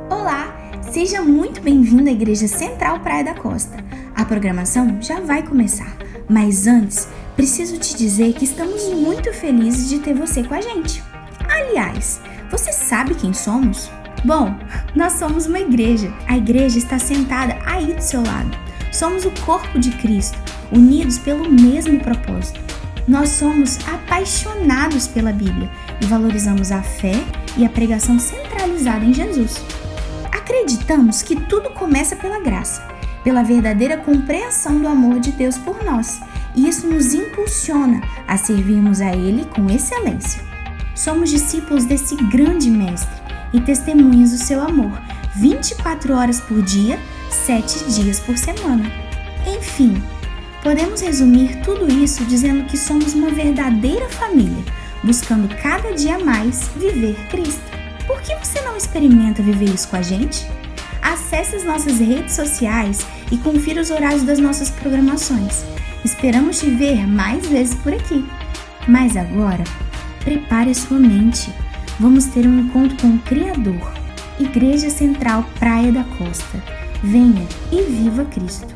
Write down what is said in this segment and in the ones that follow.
Olá, seja muito bem-vindo à Igreja Central Praia da Costa. A programação já vai começar, mas antes, preciso te dizer que estamos muito felizes de ter você com a gente. Aliás, você sabe quem somos? Bom, nós somos uma igreja. A igreja está sentada aí do seu lado. Somos o corpo de Cristo, unidos pelo mesmo propósito. Nós somos apaixonados pela Bíblia e valorizamos a fé e a pregação centralizada em Jesus. Acreditamos que tudo começa pela graça, pela verdadeira compreensão do amor de Deus por nós, e isso nos impulsiona a servirmos a Ele com excelência. Somos discípulos desse grande mestre e testemunhas do seu amor, 24 horas por dia, 7 dias por semana. Enfim, podemos resumir tudo isso dizendo que somos uma verdadeira família, buscando cada dia mais viver Cristo. Por que você não experimenta viver isso com a gente? Acesse as nossas redes sociais e confira os horários das nossas programações. Esperamos te ver mais vezes por aqui. Mas agora, prepare a sua mente. Vamos ter um encontro com o Criador. Igreja Central Praia da Costa. Venha e viva Cristo.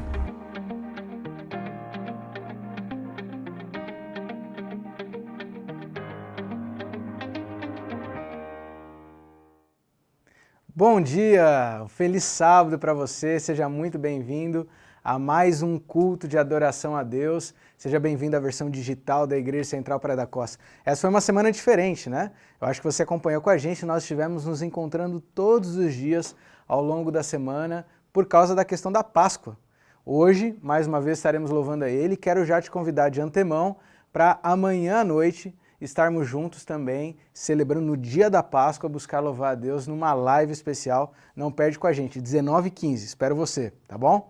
Bom dia, feliz sábado para você, seja muito bem-vindo a mais um culto de adoração a Deus, seja bem-vindo à versão digital da Igreja Central Praia da Costa. Essa foi uma semana diferente, né? Eu acho que você acompanhou com a gente, nós estivemos nos encontrando todos os dias ao longo da semana por causa da questão da Páscoa. Hoje, mais uma vez, estaremos louvando a Ele e quero já te convidar de antemão para amanhã à noite estarmos juntos também, celebrando no dia da Páscoa, buscar louvar a Deus numa live especial. Não perde com a gente, 19h15, espero você, tá bom?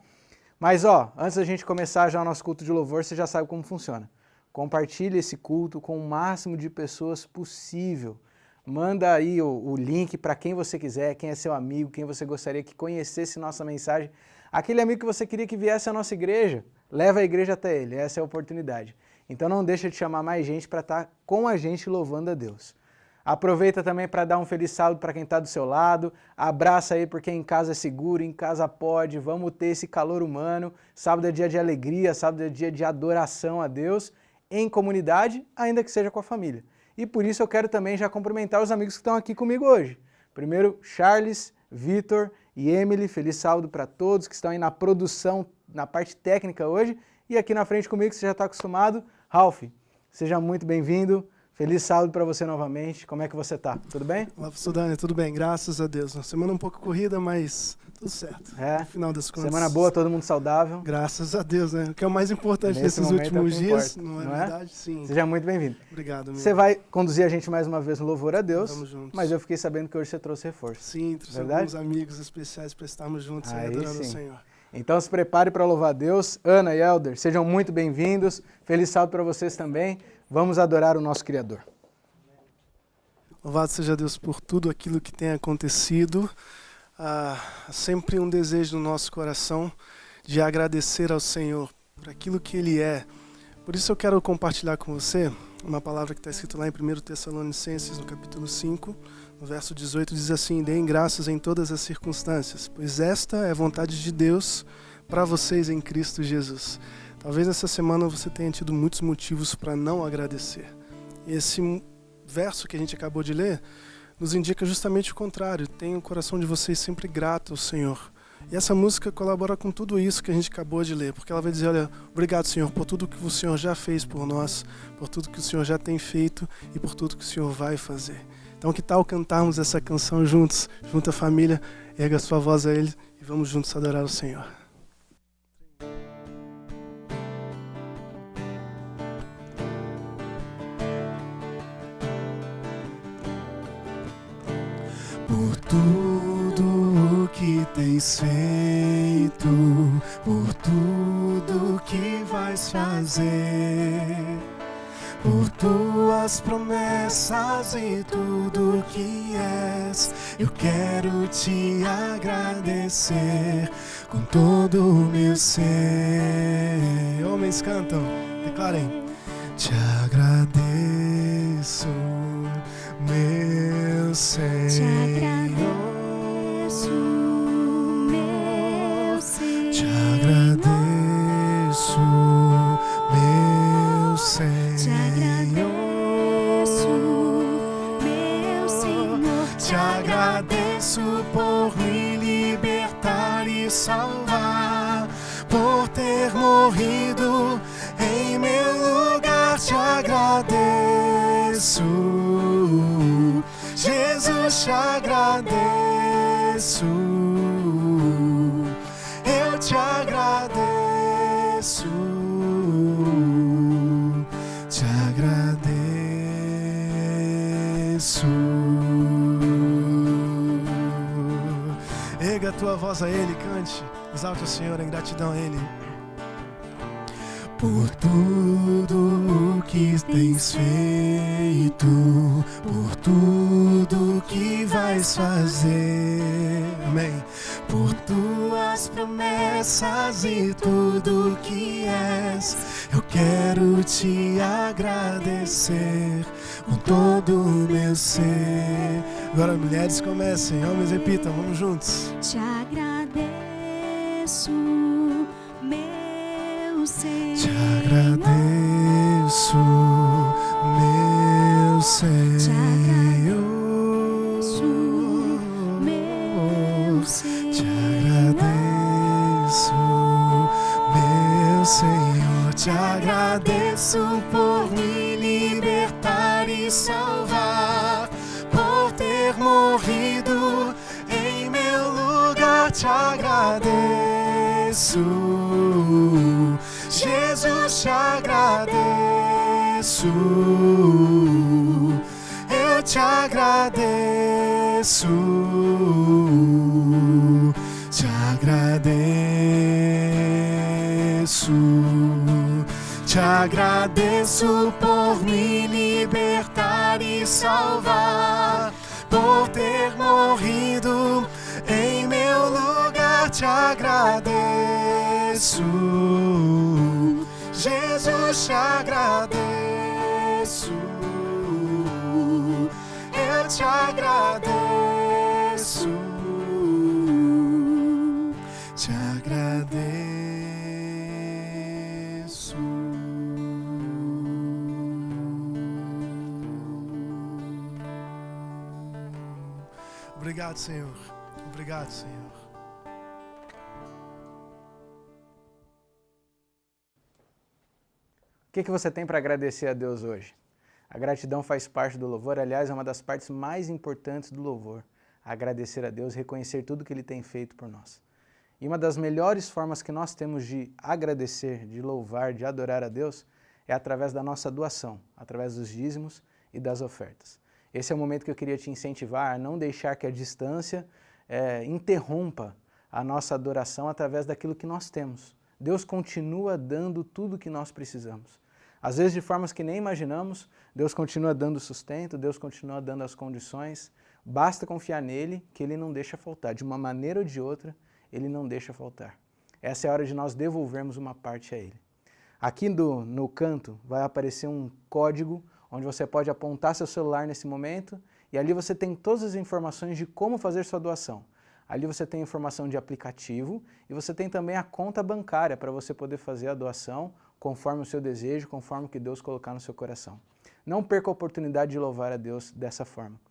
Mas antes da gente começar já o nosso culto de louvor, você já sabe como funciona. Compartilhe esse culto com o máximo de pessoas possível. Manda aí o link para quem você quiser, quem é seu amigo, quem você gostaria que conhecesse nossa mensagem. Aquele amigo que você queria que viesse à nossa igreja, leva a igreja até ele, essa é a oportunidade. Então não deixa de chamar mais gente para estar com a gente louvando a Deus. Aproveita também para dar um feliz sábado para quem está do seu lado, abraça aí porque em casa é seguro, em casa pode, vamos ter esse calor humano, sábado é dia de alegria, sábado é dia de adoração a Deus, em comunidade, ainda que seja com a família. E por isso eu quero também já cumprimentar os amigos que estão aqui comigo hoje. Primeiro, Charles, Vitor e Emily, feliz sábado para todos que estão aí na produção, na parte técnica hoje. E aqui na frente comigo, que você já está acostumado, Ralph, seja muito bem-vindo. Feliz sábado para você novamente. Como é que você está? Tudo bem? Olá, professor Dani, tudo bem? Graças a Deus. Uma semana um pouco corrida, mas tudo certo. No final das contas. Semana boa, todo mundo saudável. Graças a Deus, né? O que é o mais importante nesses últimos dias, não é verdade? Sim. Seja muito bem-vindo. Obrigado, meu. Você vai conduzir a gente mais uma vez no louvor a Deus. Vamos juntos. Mas eu fiquei sabendo que hoje você trouxe reforço. Sim, trouxe alguns amigos especiais para estarmos juntos aí adorando o Senhor. Então se prepare para louvar a Deus. Ana e Helder, sejam muito bem-vindos. Feliz sábado para vocês também. Vamos adorar o nosso Criador. Louvado seja Deus por tudo aquilo que tem acontecido. Sempre um desejo no nosso coração de agradecer ao Senhor por aquilo que Ele é. Por isso eu quero compartilhar com você uma palavra que está escrita lá em 1 Tessalonicenses, no capítulo 5, no verso 18, diz assim: deem graças em todas as circunstâncias, pois esta é a vontade de Deus para vocês em Cristo Jesus. Talvez essa semana você tenha tido muitos motivos para não agradecer. Esse verso que a gente acabou de ler nos indica justamente o contrário. Tenha o coração de vocês sempre grato ao Senhor. E essa música colabora com tudo isso que a gente acabou de ler, porque ela vai dizer: olha, obrigado, Senhor, por tudo que o Senhor já fez por nós, por tudo que o Senhor já tem feito e por tudo que o Senhor vai fazer. Então, que tal cantarmos essa canção juntos, junto à família? Erga sua voz a Ele e vamos juntos adorar o Senhor. Por tudo o que tens feito, por tudo que vais fazer, por tuas promessas e tudo que és, eu quero te agradecer com todo o meu ser. Homens cantam, declarem: te agradeço, meu Senhor. Te agradeço, meu Senhor. Te agradeço, meu Senhor. Te agradeço, meu Senhor. Te agradeço por me libertar e salvar, por ter morrido em meu lugar. Te agradeço, Jesus, te agradeço. Eu te agradeço, te agradeço. Erga a tua voz a Ele, cante, exalte o Senhor em gratidão a Ele. Por tudo o que tens feito, por tudo que vais fazer, amém. Por tuas promessas e tudo que és, eu quero te agradecer com todo o meu ser. Agora, mulheres, comecem, homens repitam, vamos juntos. Te agradeço, meu Senhor. Te agradeço, meu Senhor. Te agradeço, meu Senhor. Te agradeço, meu Senhor. Te agradeço por me libertar e salvar, por ter morrido em meu lugar. Te agradeço, Jesus, te agradeço. Eu te agradeço, te agradeço. Te agradeço por me libertar e salvar, por ter morrido em meu lugar. Te agradeço, Jesus, te agradeço. Eu te agradeço, te agradeço. Obrigado, Senhor. Obrigado, Senhor. O que você tem para agradecer a Deus hoje? A gratidão faz parte do louvor, aliás, é uma das partes mais importantes do louvor. Agradecer a Deus, reconhecer tudo que Ele tem feito por nós. E uma das melhores formas que nós temos de agradecer, de louvar, de adorar a Deus, é através da nossa doação, através dos dízimos e das ofertas. Esse é o momento que eu queria te incentivar a não deixar que a distância interrompa a nossa adoração através daquilo que nós temos. Deus continua dando tudo o que nós precisamos. Às vezes de formas que nem imaginamos, Deus continua dando sustento, Deus continua dando as condições. Basta confiar nele que Ele não deixa faltar. De uma maneira ou de outra, Ele não deixa faltar. Essa é a hora de nós devolvermos uma parte a Ele. Aqui no canto vai aparecer um código onde você pode apontar seu celular nesse momento e ali você tem todas as informações de como fazer sua doação. Ali você tem informação de aplicativo e você tem também a conta bancária para você poder fazer a doação conforme o seu desejo, conforme o que Deus colocar no seu coração. Não perca a oportunidade de louvar a Deus dessa forma.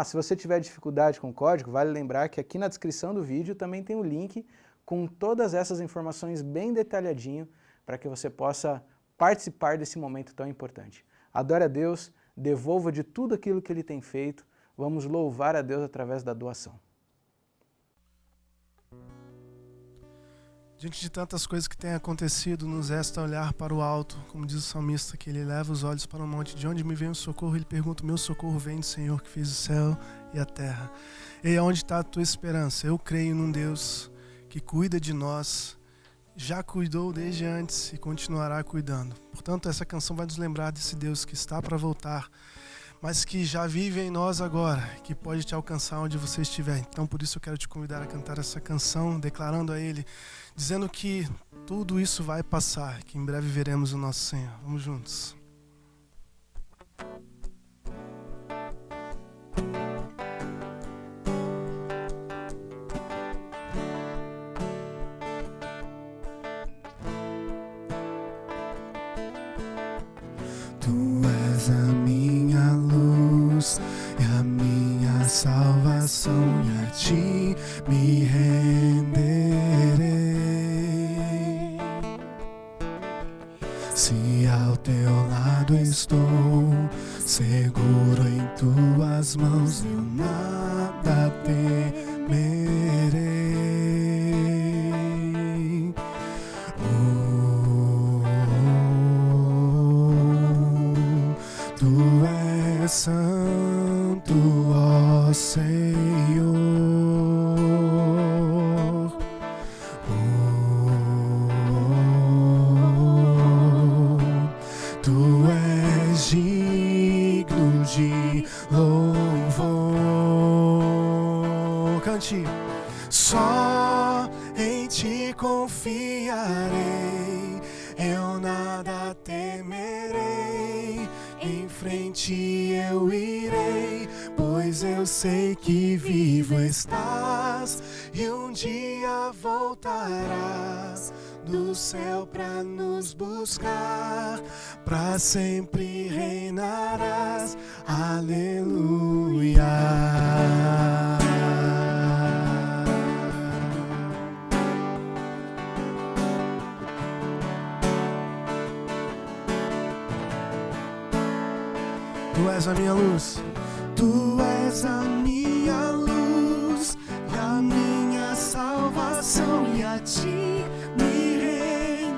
Se você tiver dificuldade com o código, vale lembrar que aqui na descrição do vídeo também tem o link com todas essas informações bem detalhadinho para que você possa participar desse momento tão importante. Adore a Deus, devolva de tudo aquilo que Ele tem feito, vamos louvar a Deus através da doação. Diante de tantas coisas que têm acontecido, nos resta olhar para o alto, como diz o salmista, que ele leva os olhos para o monte. De onde me vem o socorro? Ele pergunta, meu socorro vem do Senhor que fez o céu e a terra. E aonde está a tua esperança? Eu creio num Deus que cuida de nós, já cuidou desde antes e continuará cuidando. Portanto, essa canção vai nos lembrar desse Deus que está para voltar, mas que já vive em nós agora, que pode te alcançar onde você estiver. Então, por isso eu quero te convidar a cantar essa canção, declarando a Ele, dizendo que tudo isso vai passar, que em breve veremos o nosso Senhor. Vamos juntos. salvação e a ti me renderei. Se ao teu lado estou, seguro em tuas mãos, eu nada temerei. Tu és santo, ó Senhor. Tu és digno de louvor. Cante. Só em ti confiarei, eu nada temerei. Em frente eu irei, pois eu sei que vivo estás e um dia voltarás do céu pra nos buscar, pra sempre reinarás. Aleluia. Tu és a minha luz, tu és a minha luz e a minha salvação, e a ti me renderei.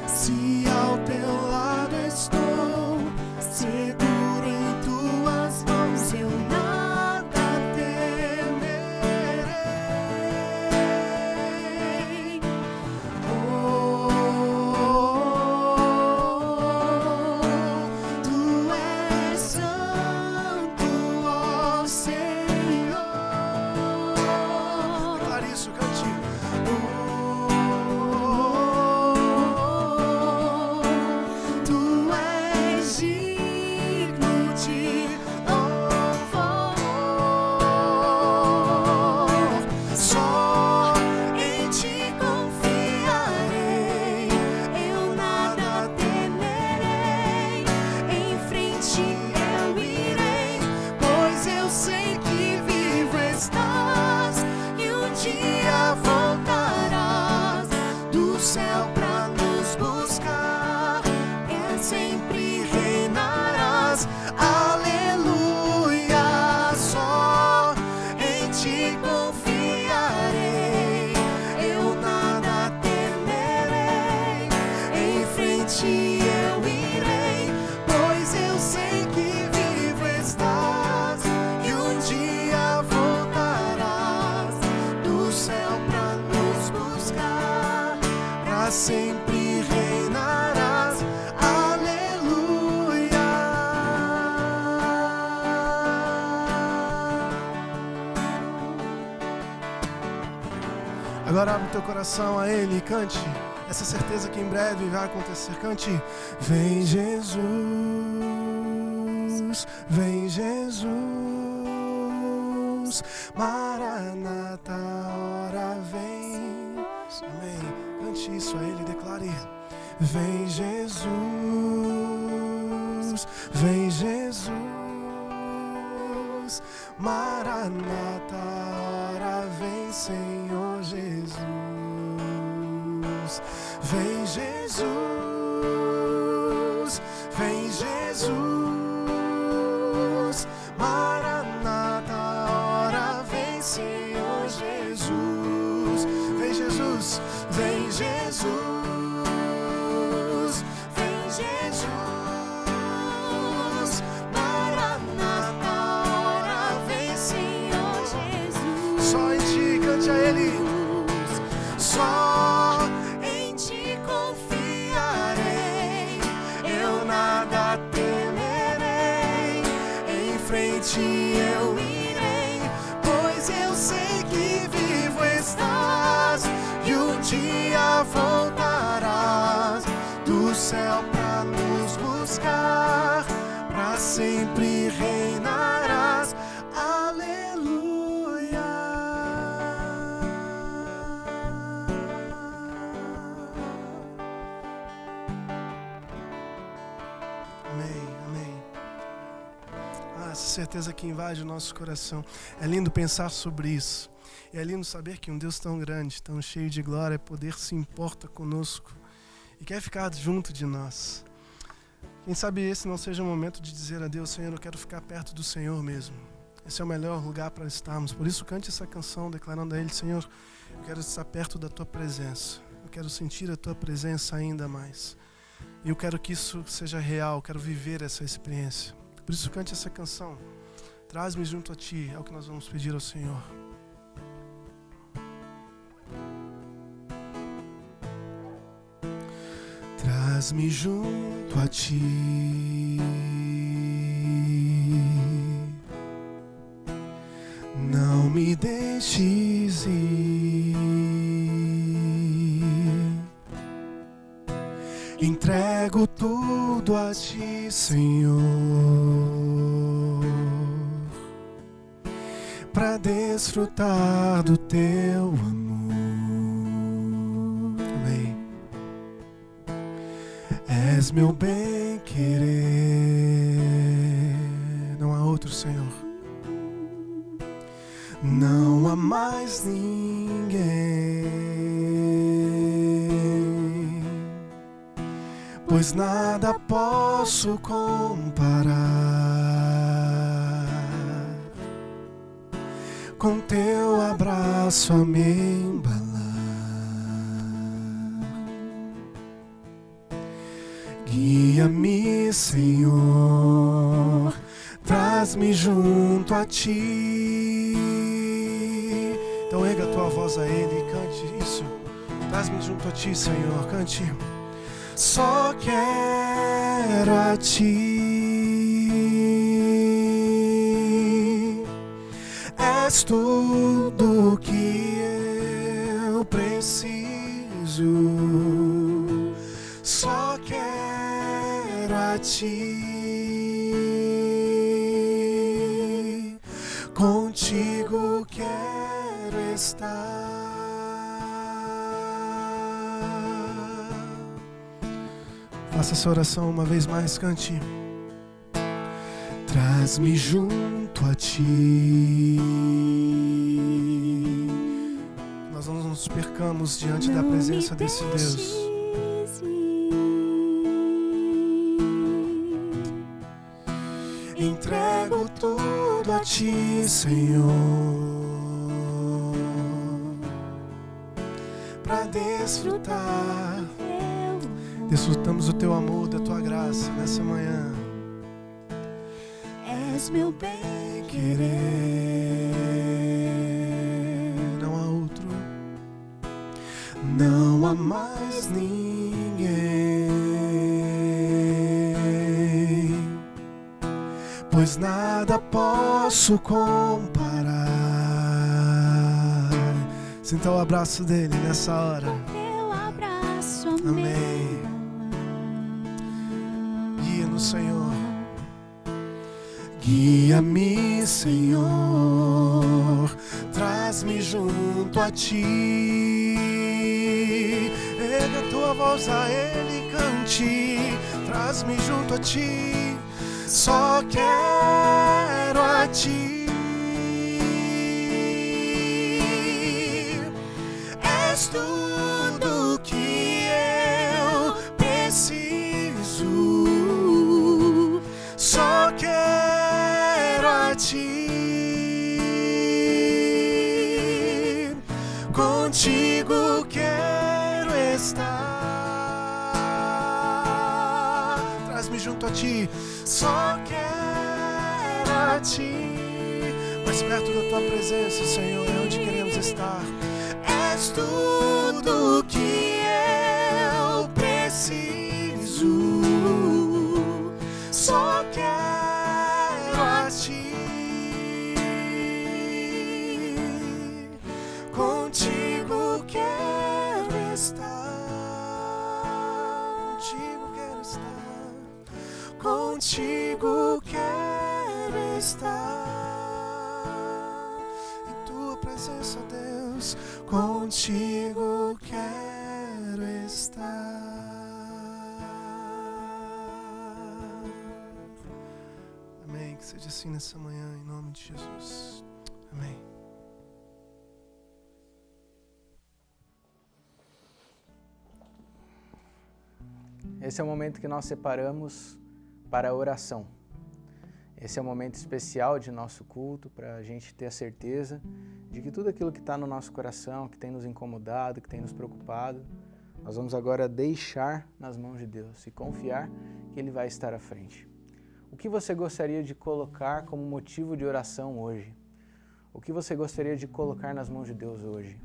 Se ao teu lado estou, seguro em tuas mãos, eu nada temerei. Tu és santo, ó Senhor. Declare isso, cante. Tu és digno de louvor. Só em ti confiarei, eu nada temerei. Em frente eu irei, pois eu sei que vivo estás e um dia voltarás do céu pra nos buscar, e sempre reinarás. Aleluia. Só em ti confiarei, eu nada temerei. Em frente eu irei, pois eu sei que vivo estás e um dia voltarás do céu pra nos buscar, pra sempre reinarás. Aleluia. Agora abre teu coração a Ele e cante essa certeza que em breve vai acontecer. Cante. Vem Jesus, vem Jesus, Maranata, hora vem. Amém. Cante isso a Ele, declare. Vem Jesus, vem Jesus, Maranata, hora vem, Senhor Jesus. Vem Jesus, vem Jesus, Maranata, hora vem, Senhor Jesus. Vem Jesus, vem Jesus, vem Jesus, Maranata, hora vem, Senhor Jesus. Só em ti, cante a Ele. Só em ti confiarei, eu nada temerei. Em frente eu irei, pois eu sei que vivo estás e um dia voltarás do céu pra nos buscar, pra sempre reinarás. Aleluia. Amém, amém. Essa certeza que invade o nosso coração. É lindo pensar sobre isso. E é lindo saber que um Deus tão grande, tão cheio de glória e poder se importa conosco e quer ficar junto de nós. Quem sabe esse não seja o momento de dizer a Deus: Senhor, eu quero ficar perto do Senhor mesmo. Esse é o melhor lugar para estarmos. Por isso cante essa canção declarando a Ele: Senhor, eu quero estar perto da Tua presença. Eu quero sentir a Tua presença ainda mais. E eu quero que isso seja real, eu quero viver essa experiência. Por isso cante essa canção. Traz-me junto a Ti, é o que nós vamos pedir ao Senhor. Traz-me junto a Ti, não me deixes ir, entrego tudo a Ti, Senhor, para desfrutar do Teu amor. És meu bem-querer, não há outro, Senhor. Não há mais ninguém, pois nada posso comparar com Teu abraço a me embalar. Guia-me, Senhor, traz-me junto a Ti. Então erga a tua voz a Ele e cante isso. Traz-me junto a Ti, Senhor, cante. Só quero a Ti, és tudo que eu preciso. Só quero a Ti, contigo quero estar. Faça essa oração uma vez mais, cante. Traz-me junto a Ti. Nós não nos percamos diante da presença desse Deus. Entrego tudo a Ti, Senhor, para desfrutar. Desfrutamos do Teu amor, da Tua graça nessa manhã. És meu bem-querer, não há outro, não há mais ninguém, pois nada posso comparar. Sinta o abraço dele nessa hora. Teu abraço, amém. Guia-nos, Senhor. Guia-me, Senhor, traz-me junto a Ti. Erga a tua voz a Ele e cante. Traz-me junto a Ti. Só quero a Ti, és tudo que eu preciso. Só quero a Ti, contigo quero estar. Traz-me junto a Ti. Só quero a Ti, mais perto da Tua presença, Senhor, é onde queremos estar. És tudo que eu preciso. Só quero a Ti, contigo quero estar. Contigo quero estar. Contigo quero estar, em Tua presença, Deus, contigo quero estar. Amém. que seja assim nessa manhã, em nome de Jesus. Amém. Esse é o momento que nós separamos para a oração. Esse é o momento especial de nosso culto para a gente ter a certeza de que tudo aquilo que está no nosso coração, que tem nos incomodado, que tem nos preocupado, nós vamos agora deixar nas mãos de Deus e confiar que Ele vai estar à frente. O que você gostaria de colocar como motivo de oração hoje? O que você gostaria de colocar nas mãos de Deus hoje?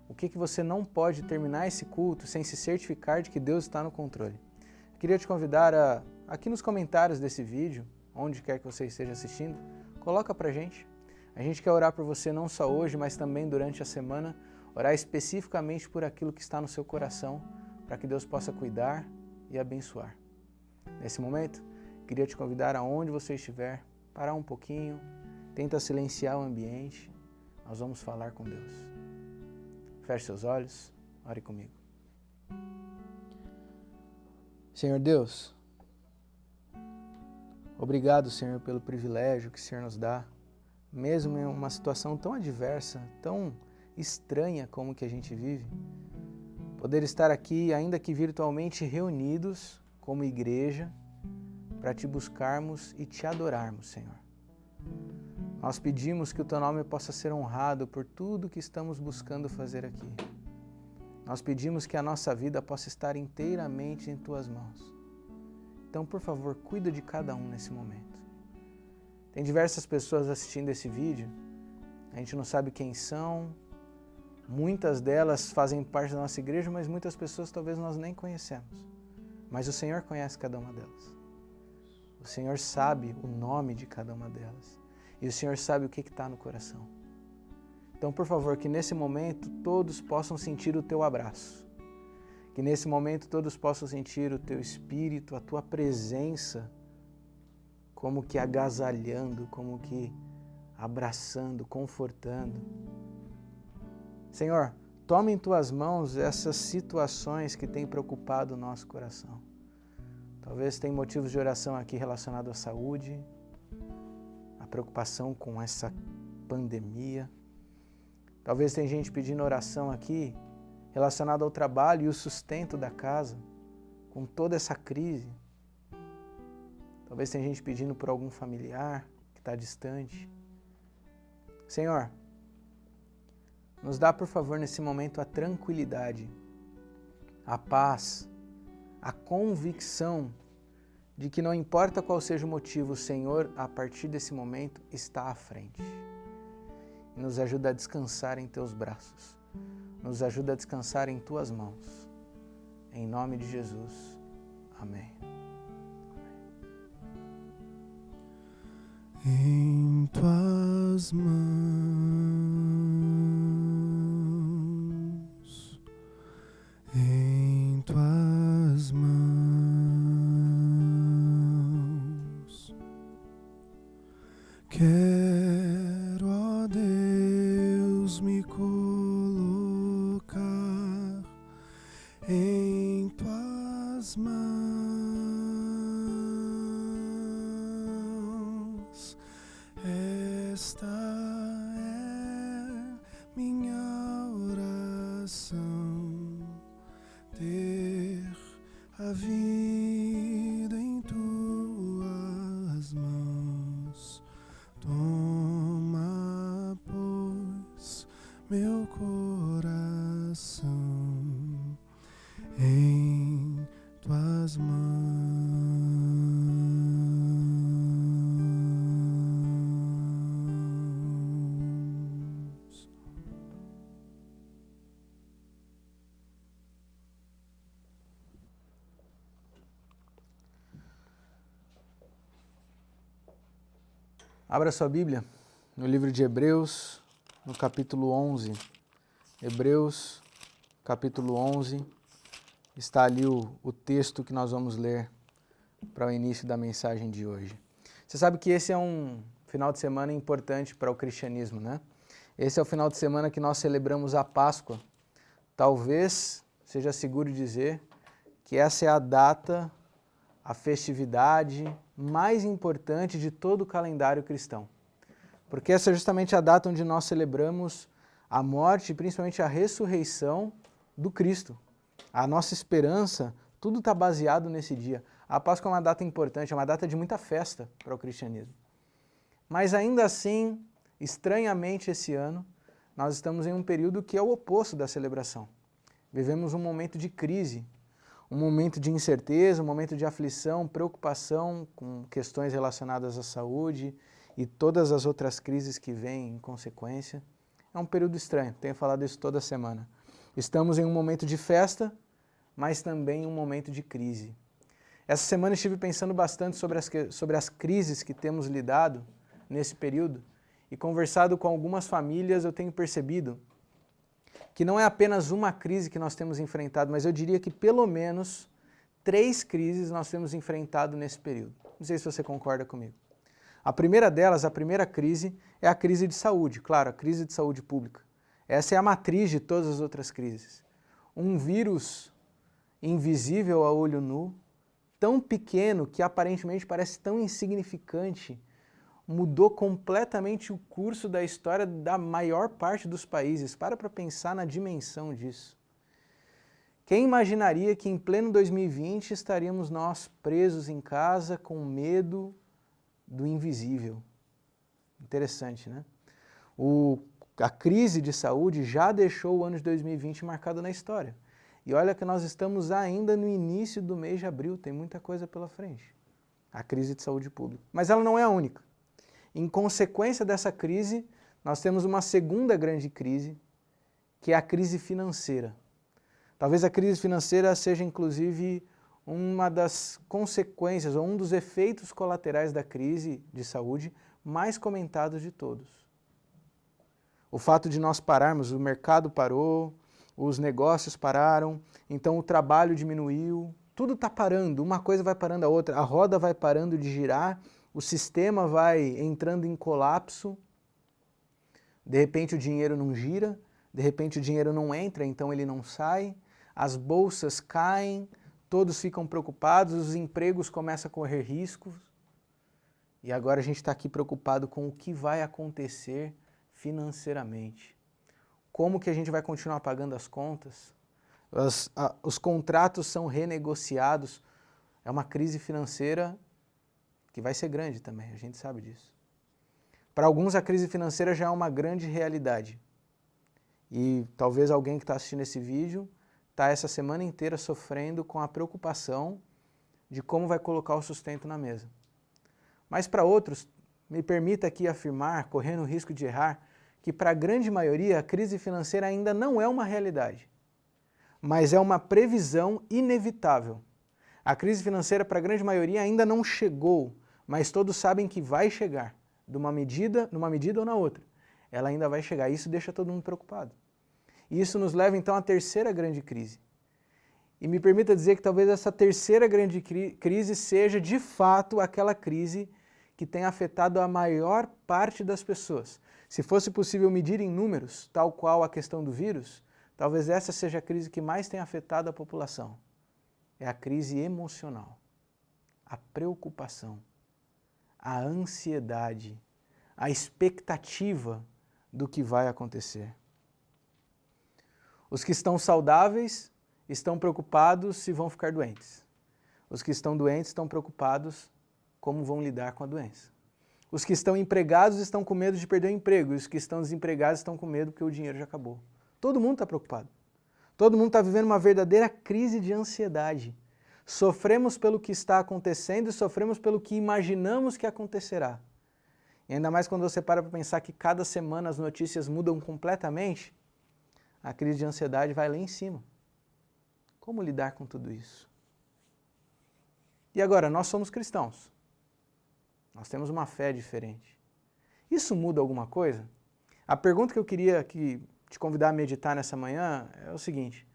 O que você não pode terminar esse culto sem se certificar de que Deus está no controle? Eu queria te convidar aqui nos comentários desse vídeo, onde quer que você esteja assistindo, coloca pra gente. A gente quer orar por você não só hoje, mas também durante a semana, orar especificamente por aquilo que está no seu coração, para que Deus possa cuidar e abençoar. Nesse momento, queria te convidar aonde você estiver, parar um pouquinho, tenta silenciar o ambiente, nós vamos falar com Deus. Feche seus olhos, ore comigo. Senhor Deus, obrigado, Senhor, pelo privilégio que o Senhor nos dá, mesmo em uma situação tão adversa, tão estranha como que a gente vive, poder estar aqui, ainda que virtualmente reunidos como igreja, para te buscarmos e te adorarmos, Senhor. Nós pedimos que o Teu nome possa ser honrado por tudo que estamos buscando fazer aqui. Nós pedimos que a nossa vida possa estar inteiramente em Tuas mãos. Então, por favor, cuida de cada um nesse momento. Tem diversas pessoas assistindo esse vídeo, a gente não sabe quem são, muitas delas fazem parte da nossa igreja, mas muitas pessoas talvez nós nem conhecemos. Mas o Senhor conhece cada uma delas. O Senhor sabe o nome de cada uma delas. E o Senhor sabe o que está no coração. Então, por favor, que nesse momento todos possam sentir o Teu abraço. Que nesse momento todos possam sentir o Teu Espírito, a Tua presença, como que agasalhando, como que abraçando, confortando. Senhor, toma em Tuas mãos essas situações que têm preocupado o nosso coração. Talvez tenha motivos de oração aqui relacionados à saúde, a preocupação com essa pandemia. Talvez tenha gente pedindo oração aqui relacionada ao trabalho e o sustento da casa, com toda essa crise. Talvez tenha gente pedindo por algum familiar que está distante. Senhor, nos dá, por favor, nesse momento a tranquilidade, a paz, a convicção de que não importa qual seja o motivo, o Senhor, a partir desse momento, está à frente. E nos ajuda a descansar em Teus braços. Nos ajuda a descansar em Tuas mãos. Em nome de Jesus. Amém. Em Tuas mãos, em Tuas mãos, quero, ó Deus, me colocar em Tuas mãos. Esta é minha oração, ter a vida em Tuas mãos. Toma, pois, meu coração em Tuas mãos. Abra sua Bíblia no livro de Hebreus, no capítulo 11. Hebreus, capítulo 11, está ali o texto que nós vamos ler para o início da mensagem de hoje. Você sabe que esse é um final de semana importante para o cristianismo, né? Esse é o final de semana que nós celebramos a Páscoa. Talvez seja seguro dizer que essa é a data, a festividade mais importante de todo o calendário cristão. Porque essa é justamente a data onde nós celebramos a morte e principalmente a ressurreição do Cristo. A nossa esperança, tudo está baseado nesse dia. A Páscoa é uma data importante, é uma data de muita festa para o cristianismo. Mas ainda assim, estranhamente esse ano, nós estamos em um período que é o oposto da celebração. Vivemos um momento de crise, um momento de incerteza, um momento de aflição, preocupação com questões relacionadas à saúde e todas as outras crises que vêm em consequência. É um período estranho, tenho falado isso toda semana. Estamos em um momento de festa, mas também em um momento de crise. Essa semana estive pensando bastante sobre as crises que temos lidado nesse período e conversado com algumas famílias, eu tenho percebido que não é apenas uma crise que nós temos enfrentado, mas eu diria que pelo menos 3 crises nós temos enfrentado nesse período. Não sei se você concorda comigo. A primeira delas, a primeira crise, é a crise de saúde, claro, a crise de saúde pública. Essa é a matriz de todas as outras crises. Um vírus invisível a olho nu, tão pequeno que aparentemente parece tão insignificante, mudou completamente o curso da história da maior parte dos países. Para pensar na dimensão disso. Quem imaginaria que em pleno 2020 estaríamos nós presos em casa com medo do invisível? Interessante, né? A crise de saúde já deixou o ano de 2020 marcado na história. E olha que nós estamos ainda no início do mês de abril, tem muita coisa pela frente. A crise de saúde pública. Mas ela não é a única. Em consequência dessa crise, nós temos uma segunda grande crise, que é a crise financeira. Talvez a crise financeira seja, inclusive, uma das consequências, ou um dos efeitos colaterais da crise de saúde mais comentados de todos. O fato de nós pararmos, o mercado parou, os negócios pararam, então o trabalho diminuiu, tudo está parando, uma coisa vai parando a outra, a roda vai parando de girar, o sistema vai entrando em colapso, de repente o dinheiro não gira, de repente o dinheiro não entra, então ele não sai, as bolsas caem, todos ficam preocupados, os empregos começam a correr riscos, e agora a gente está aqui preocupado com o que vai acontecer financeiramente. Como que a gente vai continuar pagando as contas? Os contratos são renegociados, é uma crise financeira que vai ser grande também, a gente sabe disso. Para alguns a crise financeira já é uma grande realidade. E talvez alguém que está assistindo esse vídeo está essa semana inteira sofrendo com a preocupação de como vai colocar o sustento na mesa. Mas para outros, me permita aqui afirmar, correndo o risco de errar, que para a grande maioria a crise financeira ainda não é uma realidade, mas é uma previsão inevitável. A crise financeira para a grande maioria ainda não chegou, mas todos sabem que vai chegar, numa medida ou na outra. Ela ainda vai chegar, isso deixa todo mundo preocupado. E isso nos leva então à terceira grande crise. E me permita dizer que talvez essa terceira grande crise seja de fato aquela crise que tem afetado a maior parte das pessoas. Se fosse possível medir em números, tal qual a questão do vírus, talvez essa seja a crise que mais tem afetado a população. É a crise emocional, a preocupação, a ansiedade, a expectativa do que vai acontecer. Os que estão saudáveis estão preocupados se vão ficar doentes. Os que estão doentes estão preocupados como vão lidar com a doença. Os que estão empregados estão com medo de perder o emprego, e os que estão desempregados estão com medo porque o dinheiro já acabou. Todo mundo está preocupado. Todo mundo está vivendo uma verdadeira crise de ansiedade. Sofremos pelo que está acontecendo e sofremos pelo que imaginamos que acontecerá. E ainda mais quando você para pensar que cada semana as notícias mudam completamente, a crise de ansiedade vai lá em cima. Como lidar com tudo isso? E agora, nós somos cristãos. Nós temos uma fé diferente. Isso muda alguma coisa? A pergunta que eu queria te convidar a meditar nessa manhã é o seguinte: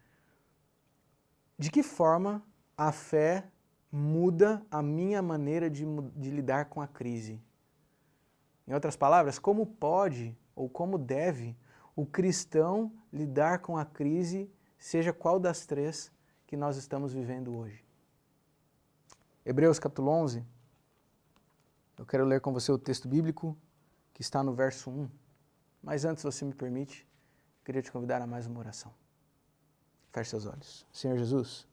de que forma a fé muda a minha maneira de lidar com a crise? Em outras palavras, como pode ou como deve o cristão lidar com a crise, seja qual das 3 que nós estamos vivendo hoje? Hebreus capítulo 11 Eu quero ler com você o texto bíblico que está no verso 1. Mas antes, se você me permite, eu queria te convidar a mais uma oração. Feche seus olhos. Senhor Jesus,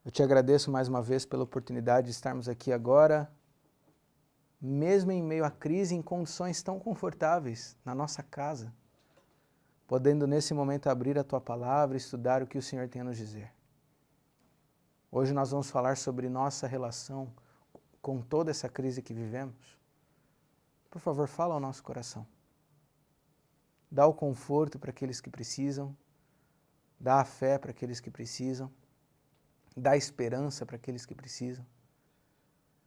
eu te agradeço mais uma vez pela oportunidade de estarmos aqui agora, mesmo em meio à crise, em condições tão confortáveis, na nossa casa, podendo nesse momento abrir a Tua palavra e estudar o que o Senhor tem a nos dizer. Hoje nós vamos falar sobre nossa relação com toda essa crise que vivemos. Por favor, fala ao nosso coração. Dá o conforto para aqueles que precisam, dá a fé para aqueles que precisam, dá a esperança para aqueles que precisam.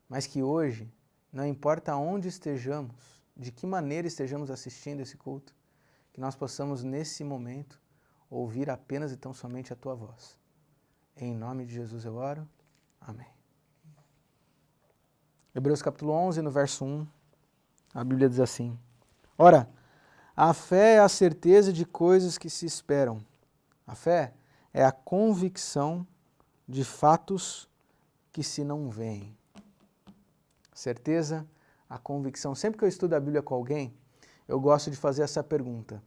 Mas que hoje, não importa onde estejamos, de que maneira estejamos assistindo esse culto, que nós possamos nesse momento ouvir apenas e tão somente a Tua voz. Em nome de Jesus eu oro. Amém. Hebreus capítulo 11, no verso 1, a Bíblia diz assim: Ora, a fé é a certeza de coisas que se esperam. A fé é a convicção de fatos que se não veem. Certeza, a convicção. Sempre que eu estudo a Bíblia com alguém, eu gosto de fazer essa pergunta: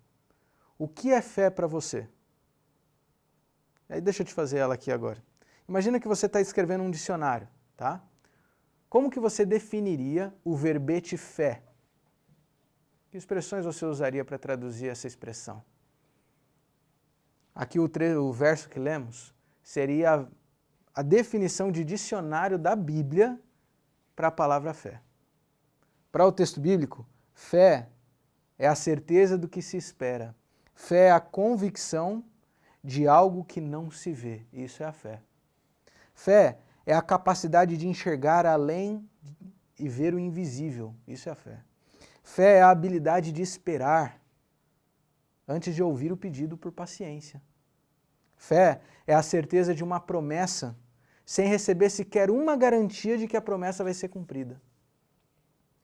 o que é fé para você? Aí deixa eu te fazer ela aqui agora. Imagina que você está escrevendo um dicionário, tá? Como que você definiria o verbete fé? Que expressões você usaria para traduzir essa expressão? Aqui o verso que lemos seria a definição de dicionário da Bíblia para a palavra fé. Para o texto bíblico, fé é a certeza do que se espera. Fé é a convicção de algo que não se vê. Isso é a fé. Fé é a capacidade de enxergar além e ver o invisível. Isso é a fé. Fé é a habilidade de esperar antes de ouvir o pedido por paciência. Fé é a certeza de uma promessa sem receber sequer uma garantia de que a promessa vai ser cumprida.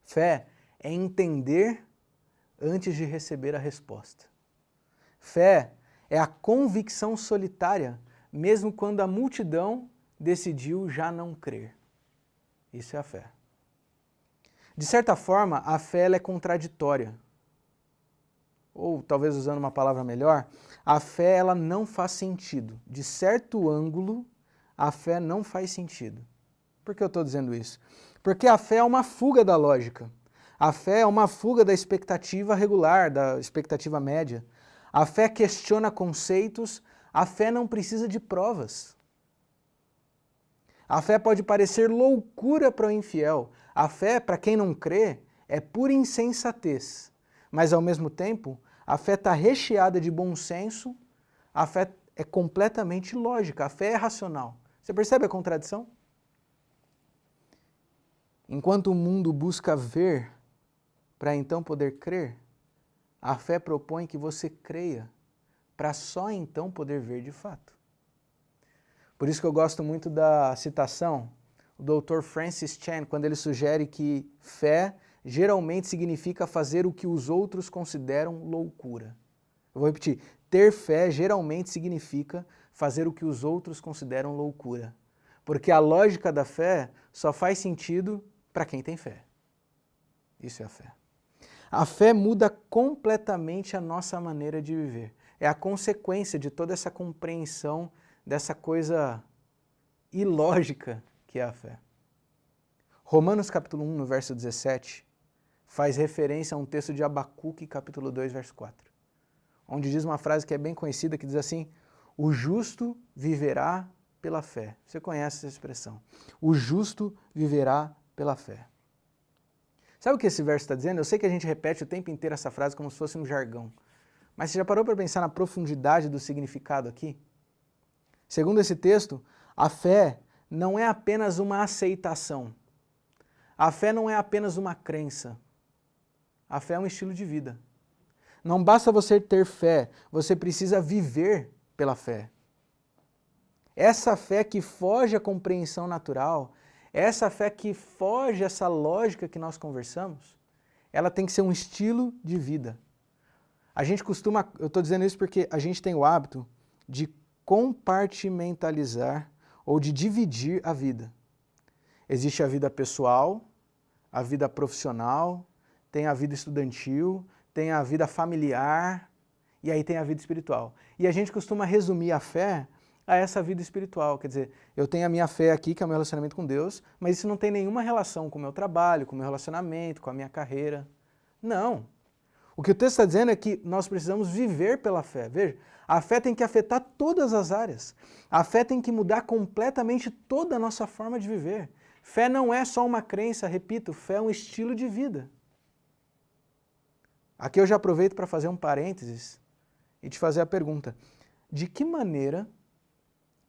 Fé é entender antes de receber a resposta. Fé é a convicção solitária, mesmo quando a multidão decidiu já não crer. Isso é a fé. De certa forma, a fé ela é contraditória. Ou, talvez usando uma palavra melhor, a fé ela não faz sentido. De certo ângulo, a fé não faz sentido. Por que eu estou dizendo isso? Porque a fé é uma fuga da lógica. A fé é uma fuga da expectativa regular, da expectativa média. A fé questiona conceitos, a fé não precisa de provas. A fé pode parecer loucura para o infiel. A fé, para quem não crê, é pura insensatez. Mas, ao mesmo tempo, a fé está recheada de bom senso, a fé é completamente lógica, a fé é racional. Você percebe a contradição? Enquanto o mundo busca ver para então poder crer, a fé propõe que você creia para só então poder ver de fato. Por isso que eu gosto muito da citação do Dr. Francis Chan, quando ele sugere que fé geralmente significa fazer o que os outros consideram loucura. Eu vou repetir, ter fé geralmente significa fazer o que os outros consideram loucura. Porque a lógica da fé só faz sentido para quem tem fé. Isso é a fé. A fé muda completamente a nossa maneira de viver. É a consequência de toda essa compreensão dessa coisa ilógica que é a fé. Romanos capítulo 1, no verso 17, faz referência a um texto de Abacuque, capítulo 2, verso 4, onde diz uma frase que é bem conhecida, que diz assim: o justo viverá pela fé. Você conhece essa expressão. O justo viverá pela fé. Sabe o que esse verso está dizendo? Eu sei que a gente repete o tempo inteiro essa frase como se fosse um jargão, mas você já parou para pensar na profundidade do significado aqui? Segundo esse texto, a fé não é apenas uma aceitação. A fé não é apenas uma crença. A fé é um estilo de vida. Não basta você ter fé, você precisa viver pela fé. Essa fé que foge à compreensão natural, essa fé que foge a essa lógica que nós conversamos, ela tem que ser um estilo de vida. A gente costuma, eu estou dizendo isso porque a gente tem o hábito de compartimentalizar ou de dividir a vida. Existe a vida pessoal a vida profissional, tem a vida estudantil, tem a vida familiar e aí tem a vida espiritual. E a gente costuma resumir a fé a essa vida espiritual. Quer dizer, eu tenho a minha fé aqui, que é o meu relacionamento com Deus, mas isso não tem nenhuma relação com o meu trabalho, com o meu relacionamento, com a minha carreira. Não. O que o texto está dizendo é que nós precisamos viver pela fé. Veja, a fé tem que afetar todas as áreas. A fé tem que mudar completamente toda a nossa forma de viver. Fé não é só uma crença, repito, fé é um estilo de vida. Aqui eu já aproveito para fazer um parênteses e te fazer a pergunta: de que maneira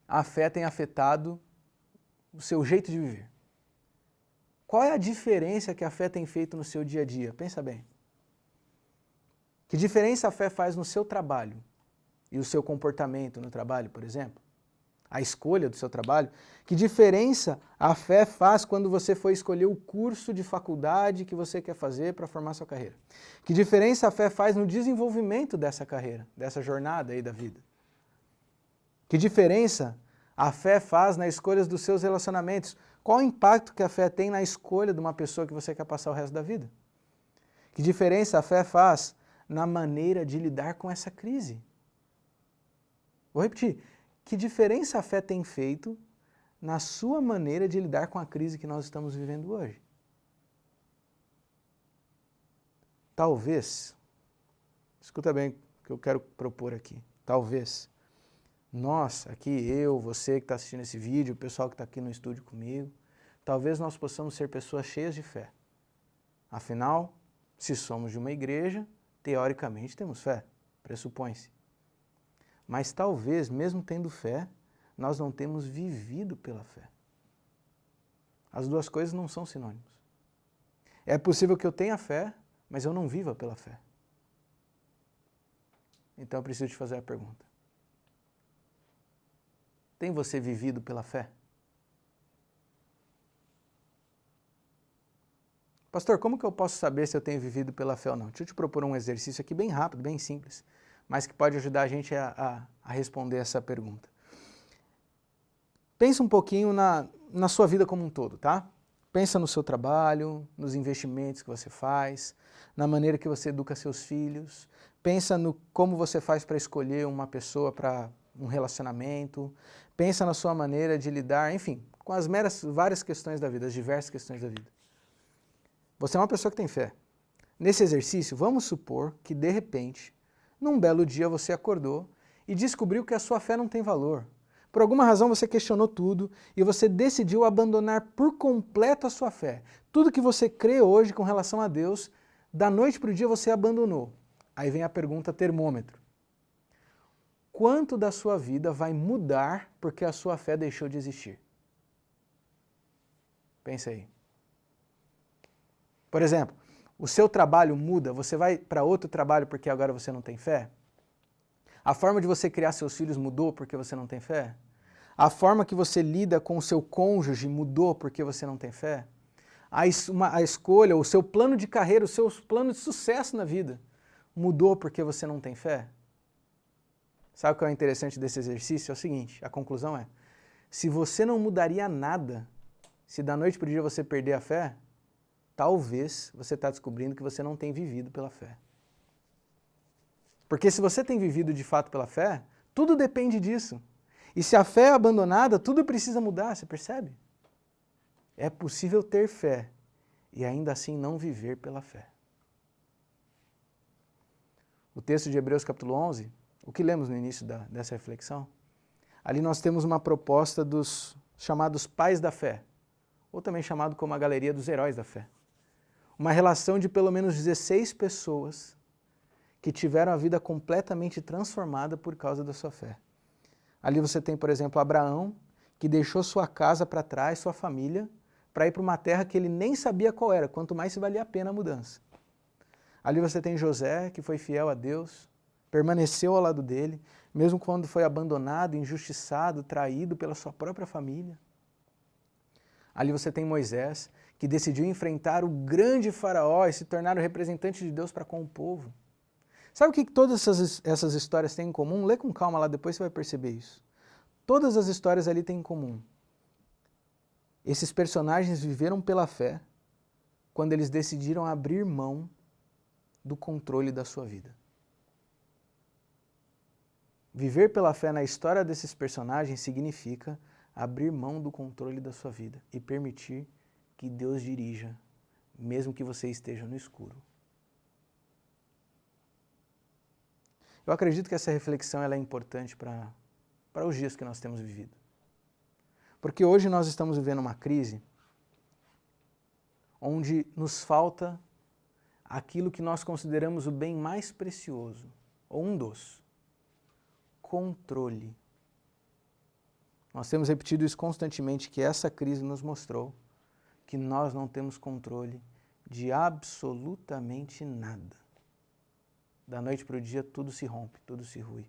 a fé tem afetado o seu jeito de viver? Qual é a diferença que a fé tem feito no seu dia a dia? Pensa bem. Que diferença a fé faz no seu trabalho e o seu comportamento no trabalho, por exemplo? A escolha do seu trabalho? Que diferença a fé faz quando você for escolher o curso de faculdade que você quer fazer para formar sua carreira? Que diferença a fé faz no desenvolvimento dessa carreira, dessa jornada aí da vida? Que diferença a fé faz na escolha dos seus relacionamentos? Qual o impacto que a fé tem na escolha de uma pessoa que você quer passar o resto da vida? Que diferença a fé faz na maneira de lidar com essa crise? Vou repetir. Que diferença a fé tem feito na sua maneira de lidar com a crise que nós estamos vivendo hoje? Talvez, escuta bem o que eu quero propor aqui, talvez nós, aqui eu, você que está assistindo esse vídeo, o pessoal que está aqui no estúdio comigo, talvez nós possamos ser pessoas cheias de fé. Afinal, se somos de uma igreja, teoricamente temos fé, pressupõe-se. Mas talvez, mesmo tendo fé, nós não temos vivido pela fé. As duas coisas não são sinônimos. É possível que eu tenha fé, mas eu não viva pela fé. Então eu preciso te fazer a pergunta: tem você vivido pela fé? Pastor, como que eu posso saber se eu tenho vivido pela fé ou não? Deixa eu te propor um exercício aqui bem rápido, bem simples, mas que pode ajudar a gente a responder essa pergunta. Pensa um pouquinho na sua vida como um todo, tá? Pensa no seu trabalho, nos investimentos que você faz, na maneira que você educa seus filhos. Pensa no como você faz para escolher uma pessoa para um relacionamento. Pensa na sua maneira de lidar, enfim, com as várias questões da vida, as diversas questões da vida. Você é uma pessoa que tem fé. Nesse exercício, vamos supor que, de repente, num belo dia você acordou e descobriu que a sua fé não tem valor. Por alguma razão você questionou tudo e você decidiu abandonar por completo a sua fé. Tudo que você crê hoje com relação a Deus, da noite para o dia você abandonou. Aí vem a pergunta termômetro. Quanto da sua vida vai mudar porque a sua fé deixou de existir? Pensa aí. Por exemplo, o seu trabalho muda, você vai para outro trabalho porque agora você não tem fé? A forma de você criar seus filhos mudou porque você não tem fé? A forma que você lida com o seu cônjuge mudou porque você não tem fé? A escolha, o seu plano de carreira, os seus planos de sucesso na vida mudou porque você não tem fé? Sabe o que é interessante desse exercício? É o seguinte, a conclusão é: se você não mudaria nada, se da noite para o dia você perder a fé, talvez você está descobrindo que você não tem vivido pela fé. Porque se você tem vivido de fato pela fé, tudo depende disso. E se a fé é abandonada, tudo precisa mudar, você percebe? É possível ter fé e ainda assim não viver pela fé. O texto de Hebreus capítulo 11, o que lemos no início dessa reflexão, ali nós temos uma proposta dos chamados pais da fé, ou também chamado como a galeria dos heróis da fé. Uma relação de pelo menos 16 pessoas que tiveram a vida completamente transformada por causa da sua fé. Ali você tem, por exemplo, Abraão, que deixou sua casa para trás, sua família, para ir para uma terra que ele nem sabia qual era, quanto mais se valia a pena a mudança. Ali você tem José, que foi fiel a Deus, permaneceu ao lado dele, mesmo quando foi abandonado, injustiçado, traído pela sua própria família. Ali você tem Moisés, que decidiu enfrentar o grande faraó e se tornar o representante de Deus para com o povo. Sabe o que todas essas histórias têm em comum? Lê com calma lá, depois você vai perceber isso. Todas as histórias ali têm em comum. Esses personagens viveram pela fé, quando eles decidiram abrir mão do controle da sua vida. Viver pela fé na história desses personagens significa abrir mão do controle da sua vida e permitir que Deus dirija, mesmo que você esteja no escuro. Eu acredito que essa reflexão ela é importante para os dias que nós temos vivido. Porque hoje nós estamos vivendo uma crise onde nos falta aquilo que nós consideramos o bem mais precioso, ou um dos: controle. Nós temos repetido isso constantemente, que essa crise nos mostrou que nós não temos controle de absolutamente nada. Da noite para o dia tudo se rompe, tudo se rui.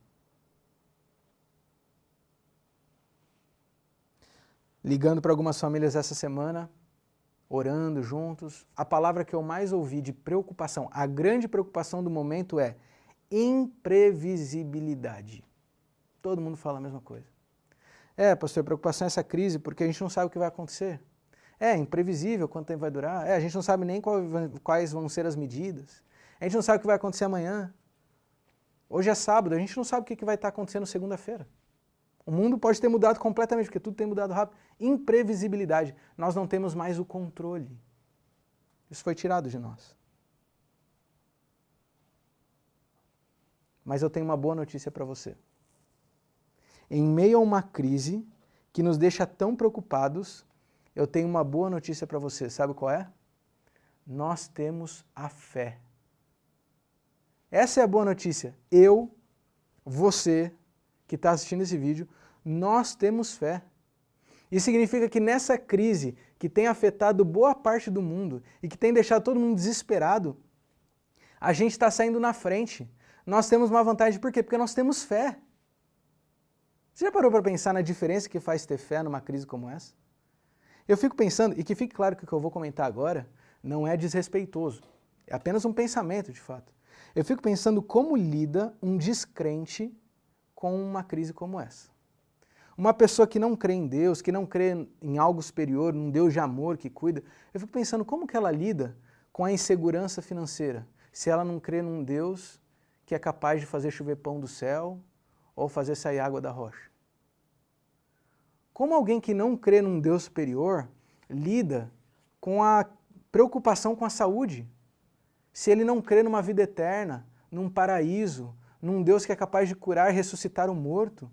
Ligando para algumas famílias essa semana, orando juntos, a palavra que eu mais ouvi de preocupação, a grande preocupação do momento é imprevisibilidade. Todo mundo fala a mesma coisa. Pastor, a preocupação é essa crise porque a gente não sabe o que vai acontecer. É imprevisível quanto tempo vai durar. A gente não sabe nem quais vão ser as medidas. A gente não sabe o que vai acontecer amanhã. Hoje é sábado, a gente não sabe o que vai estar acontecendo segunda-feira. O mundo pode ter mudado completamente, porque tudo tem mudado rápido. Imprevisibilidade. Nós não temos mais o controle. Isso foi tirado de nós. Mas eu tenho uma boa notícia para você. Em meio a uma crise que nos deixa tão preocupados, eu tenho uma boa notícia para você. Sabe qual é? Nós temos a fé. Essa é a boa notícia. Eu, você que está assistindo esse vídeo, nós temos fé. Isso significa que nessa crise que tem afetado boa parte do mundo e que tem deixado todo mundo desesperado, a gente está saindo na frente. Nós temos uma vantagem, por quê? Porque nós temos fé. Você já parou para pensar na diferença que faz ter fé numa crise como essa? Eu fico pensando, e que fique claro que o que eu vou comentar agora não é desrespeitoso, é apenas um pensamento de fato. Eu fico pensando como lida um descrente com uma crise como essa. Uma pessoa que não crê em Deus, que não crê em algo superior, num Deus de amor que cuida, eu fico pensando como que ela lida com a insegurança financeira, se ela não crê num Deus que é capaz de fazer chover pão do céu ou fazer sair água da rocha. Como alguém que não crê num Deus superior lida com a preocupação com a saúde, se ele não crê numa vida eterna, num paraíso, num Deus que é capaz de curar e ressuscitar o morto?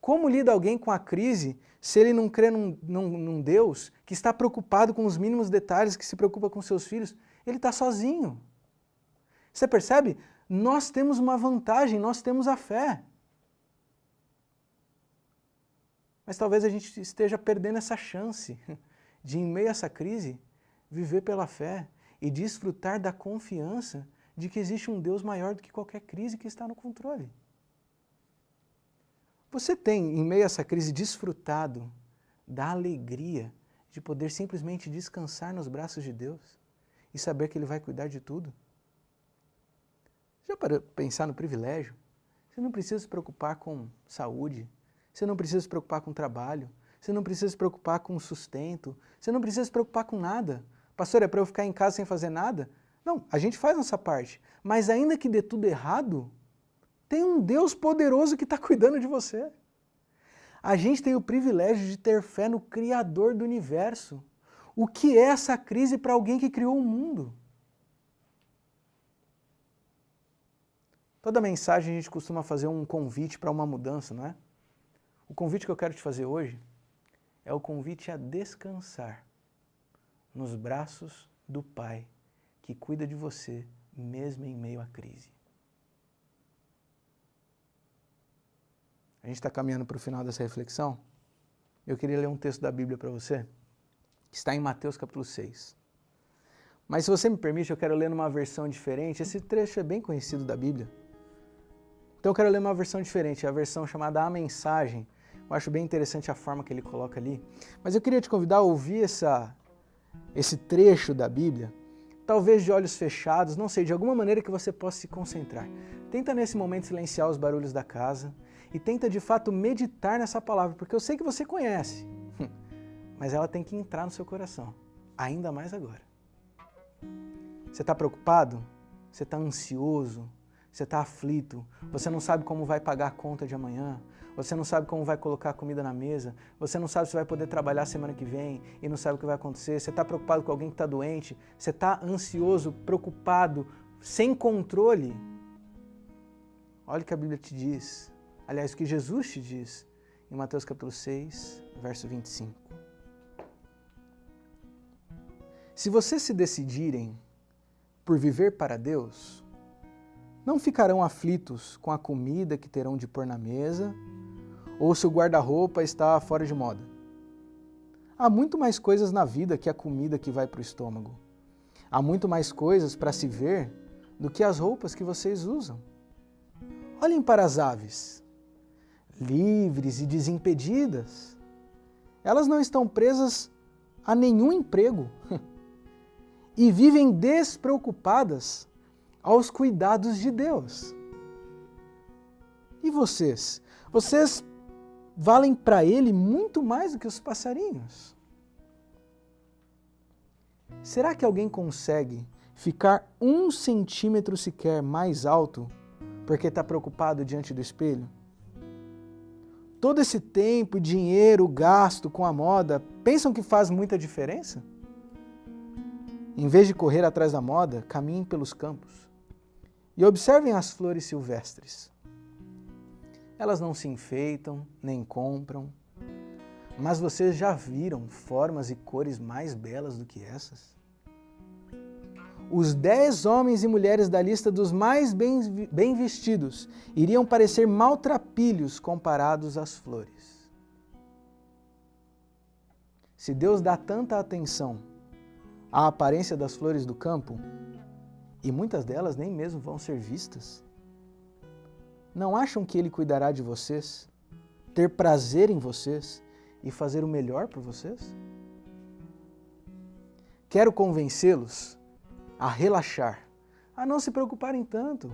Como lida alguém com a crise se ele não crê num Deus que está preocupado com os mínimos detalhes, que se preocupa com seus filhos? Ele está sozinho. Você percebe? Nós temos uma vantagem, nós temos a fé. Mas talvez a gente esteja perdendo essa chance de, em meio a essa crise, viver pela fé e desfrutar da confiança de que existe um Deus maior do que qualquer crise que está no controle. Você tem, em meio a essa crise, desfrutado da alegria de poder simplesmente descansar nos braços de Deus e saber que Ele vai cuidar de tudo? Já parou para pensar no privilégio? Você não precisa se preocupar com saúde, você não precisa se preocupar com trabalho, você não precisa se preocupar com sustento, você não precisa se preocupar com nada. Pastor, é para eu ficar em casa sem fazer nada? Não, a gente faz nossa parte, mas ainda que dê tudo errado, tem um Deus poderoso que está cuidando de você. A gente tem o privilégio de ter fé no Criador do universo. O que é essa crise para alguém que criou o mundo? Toda mensagem a gente costuma fazer um convite para uma mudança, não é? O convite que eu quero te fazer hoje é o convite a descansar nos braços do Pai que cuida de você mesmo em meio à crise. A gente está caminhando para o final dessa reflexão. Eu queria ler um texto da Bíblia para você, que está em Mateus capítulo 6. Mas se você me permite, eu quero ler numa versão diferente. Esse trecho é bem conhecido da Bíblia. Então eu quero ler uma versão diferente, a versão chamada A Mensagem. Eu acho bem interessante a forma que ele coloca ali. Mas eu queria te convidar a ouvir esse trecho da Bíblia, talvez de olhos fechados, não sei, de alguma maneira que você possa se concentrar. Tenta nesse momento silenciar os barulhos da casa e tenta de fato meditar nessa palavra, porque eu sei que você conhece, mas ela tem que entrar no seu coração, ainda mais agora. Você está preocupado? Você está ansioso? Você está aflito? Você não sabe como vai pagar a conta de amanhã? Você não sabe como vai colocar a comida na mesa? Você não sabe se vai poder trabalhar semana que vem e não sabe o que vai acontecer? Você está preocupado com alguém que está doente? Você está ansioso, preocupado, sem controle? Olha o que a Bíblia te diz. Aliás, o que Jesus te diz em Mateus capítulo 6, verso 25. Se vocês se decidirem por viver para Deus, não ficarão aflitos com a comida que terão de pôr na mesa ou se o guarda-roupa está fora de moda. Há muito mais coisas na vida que a comida que vai para o estômago. Há muito mais coisas para se ver do que as roupas que vocês usam. Olhem para as aves, livres e desimpedidas. Elas não estão presas a nenhum emprego e vivem despreocupadas aos cuidados de Deus. E vocês? Vocês valem para Ele muito mais do que os passarinhos. Será que alguém consegue ficar 1 centímetro sequer mais alto porque está preocupado diante do espelho? Todo esse tempo e dinheiro gasto com a moda, pensam que faz muita diferença? Em vez de correr atrás da moda, caminhem pelos campos e observem as flores silvestres. Elas não se enfeitam, nem compram, mas vocês já viram formas e cores mais belas do que essas? Os 10 homens e mulheres da lista dos mais bem vestidos iriam parecer maltrapilhos comparados às flores. Se Deus dá tanta atenção à aparência das flores do campo, e muitas delas nem mesmo vão ser vistas, não acham que Ele cuidará de vocês, ter prazer em vocês e fazer o melhor por vocês? Quero convencê-los a relaxar, a não se preocuparem tanto.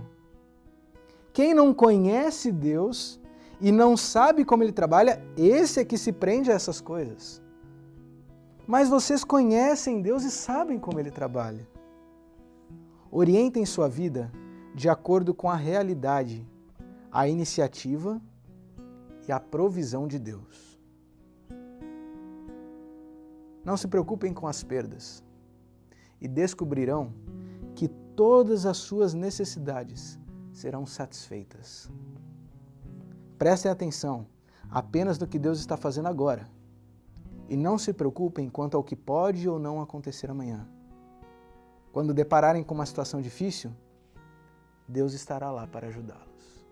Quem não conhece Deus e não sabe como Ele trabalha, esse é que se prende a essas coisas. Mas vocês conhecem Deus e sabem como Ele trabalha. Orientem sua vida de acordo com a realidade, a iniciativa e a provisão de Deus. Não se preocupem com as perdas e descobrirão que todas as suas necessidades serão satisfeitas. Prestem atenção apenas no que Deus está fazendo agora e não se preocupem quanto ao que pode ou não acontecer amanhã. Quando depararem com uma situação difícil, Deus estará lá para ajudá-los.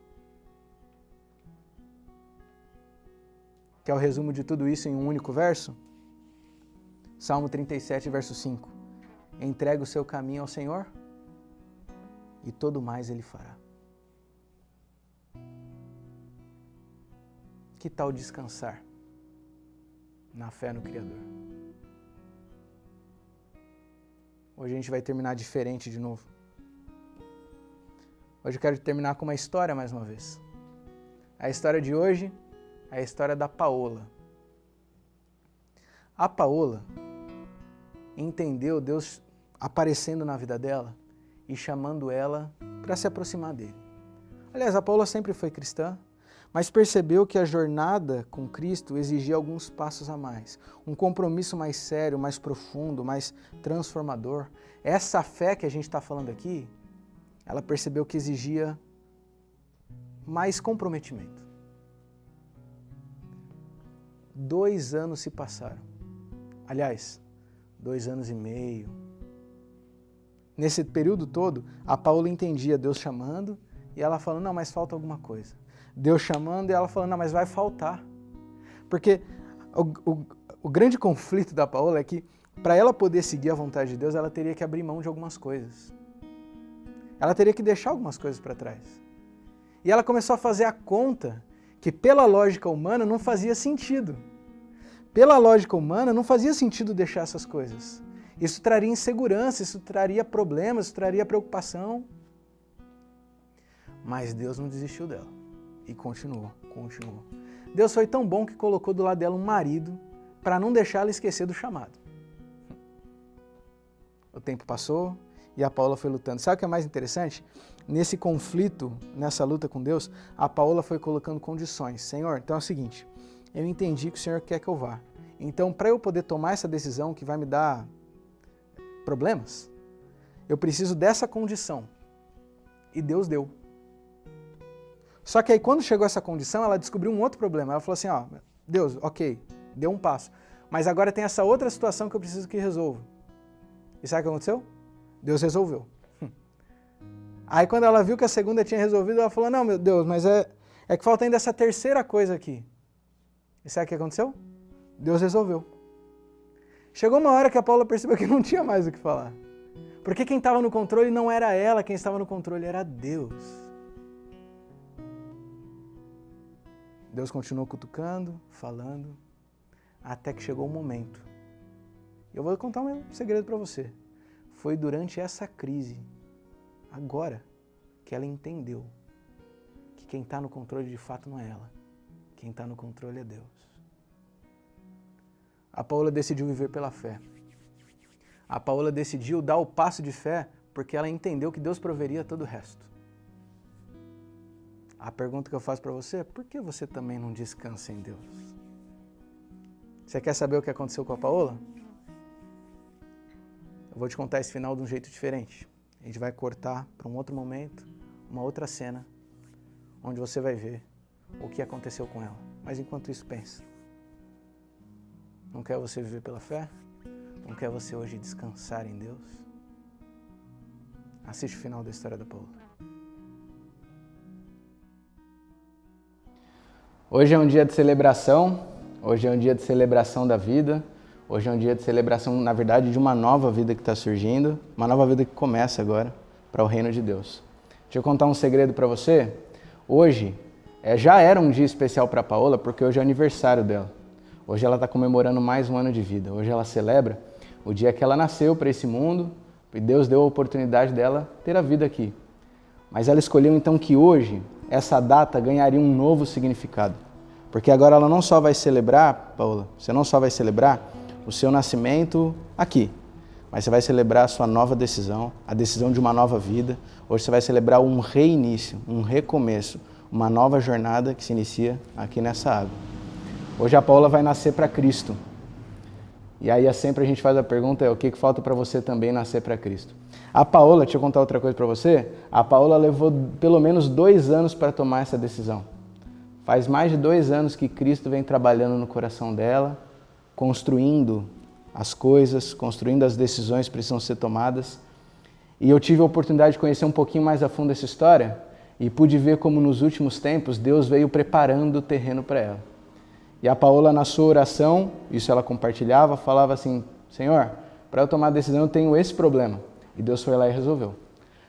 Quer o resumo de tudo isso em um único verso? Salmo 37, verso 5. Entrega o seu caminho ao Senhor e todo mais Ele fará. Que tal descansar na fé no Criador? Hoje a gente vai terminar diferente de novo. Hoje eu quero terminar com uma história mais uma vez. A história de hoje é a história da Paola. A Paola entendeu Deus aparecendo na vida dela e chamando ela para se aproximar dele. Aliás, a Paola sempre foi cristã, mas percebeu que a jornada com Cristo exigia alguns passos a mais, um compromisso mais sério, mais profundo, mais transformador. Essa fé que a gente está falando aqui, ela percebeu que exigia mais comprometimento. 2 anos se passaram. Aliás, 2 anos e meio. Nesse período todo, a Paola entendia Deus chamando e ela falando, não, mas falta alguma coisa. Deus chamando e ela falando, não, mas vai faltar. Porque o grande conflito da Paola é que, para ela poder seguir a vontade de Deus, ela teria que abrir mão de algumas coisas. Ela teria que deixar algumas coisas para trás. E ela começou a fazer a conta que, pela lógica humana, não fazia sentido. Pela lógica humana, não fazia sentido deixar essas coisas. Isso traria insegurança, isso traria problemas, isso traria preocupação. Mas Deus não desistiu dela. E continuou. Deus foi tão bom que colocou do lado dela um marido para não deixar ela esquecer do chamado. o tempo passou e a Paola foi lutando. Sabe o que é mais interessante? Nesse conflito, nessa luta com Deus, a Paola foi colocando condições. Senhor, então é o seguinte, eu entendi que o Senhor quer que eu vá. Então, para eu poder tomar essa decisão que vai me dar problemas, eu preciso dessa condição. E Deus deu. Só que aí quando chegou essa condição, ela descobriu um outro problema. Ela falou assim, ó, Deus, ok, deu um passo. Mas agora tem essa outra situação que eu preciso que resolva. E sabe o que aconteceu? Deus resolveu. Aí quando ela viu que a segunda tinha resolvido, ela falou, não, meu Deus, mas é que falta ainda essa terceira coisa aqui. E sabe o que aconteceu? Deus resolveu. Chegou uma hora que a Paula percebeu que não tinha mais o que falar. Porque quem estava no controle não era ela, quem estava no controle era Deus. Deus continuou cutucando, falando, até que chegou o momento. Eu vou contar um segredo para você. Foi durante essa crise, agora, que ela entendeu que quem está no controle de fato não é ela. Quem está no controle é Deus. A Paola decidiu viver pela fé. A Paola decidiu dar o passo de fé porque ela entendeu que Deus proveria todo o resto. A pergunta que eu faço para você é, por que você também não descansa em Deus? Você quer saber o que aconteceu com a Paola? Eu vou te contar esse final de um jeito diferente. A gente vai cortar para um outro momento, uma outra cena, onde você vai ver o que aconteceu com ela. Mas enquanto isso, pensa. Não quer você viver pela fé? Não quer você hoje descansar em Deus? Assiste o final da história da Paola. Hoje é um dia de celebração, hoje é um dia de celebração da vida, hoje é um dia de celebração, na verdade, de uma nova vida que está surgindo, uma nova vida que começa agora para o reino de Deus. Deixa eu contar um segredo para você. Hoje já era um dia especial para a Paola, porque hoje é o aniversário dela. Hoje ela está comemorando mais um ano de vida. Hoje ela celebra o dia que ela nasceu para esse mundo e Deus deu a oportunidade dela ter a vida aqui. Mas ela escolheu então que hoje essa data ganharia um novo significado. Porque agora ela não só vai celebrar, Paola, você não só vai celebrar o seu nascimento aqui, mas você vai celebrar a sua nova decisão, a decisão de uma nova vida. Hoje você vai celebrar um reinício, um recomeço, uma nova jornada que se inicia aqui nessa água. Hoje a Paola vai nascer para Cristo. E aí sempre a gente faz a pergunta, o que falta para você também nascer para Cristo? A Paola, deixa eu contar outra coisa para você, a Paola levou pelo menos 2 anos para tomar essa decisão. Faz mais de 2 anos que Cristo vem trabalhando no coração dela, construindo as coisas, construindo as decisões que precisam ser tomadas. E eu tive a oportunidade de conhecer um pouquinho mais a fundo essa história e pude ver como nos últimos tempos Deus veio preparando o terreno para ela. E a Paola, na sua oração, isso ela compartilhava, falava assim, Senhor, para eu tomar a decisão eu tenho esse problema. E Deus foi lá e resolveu.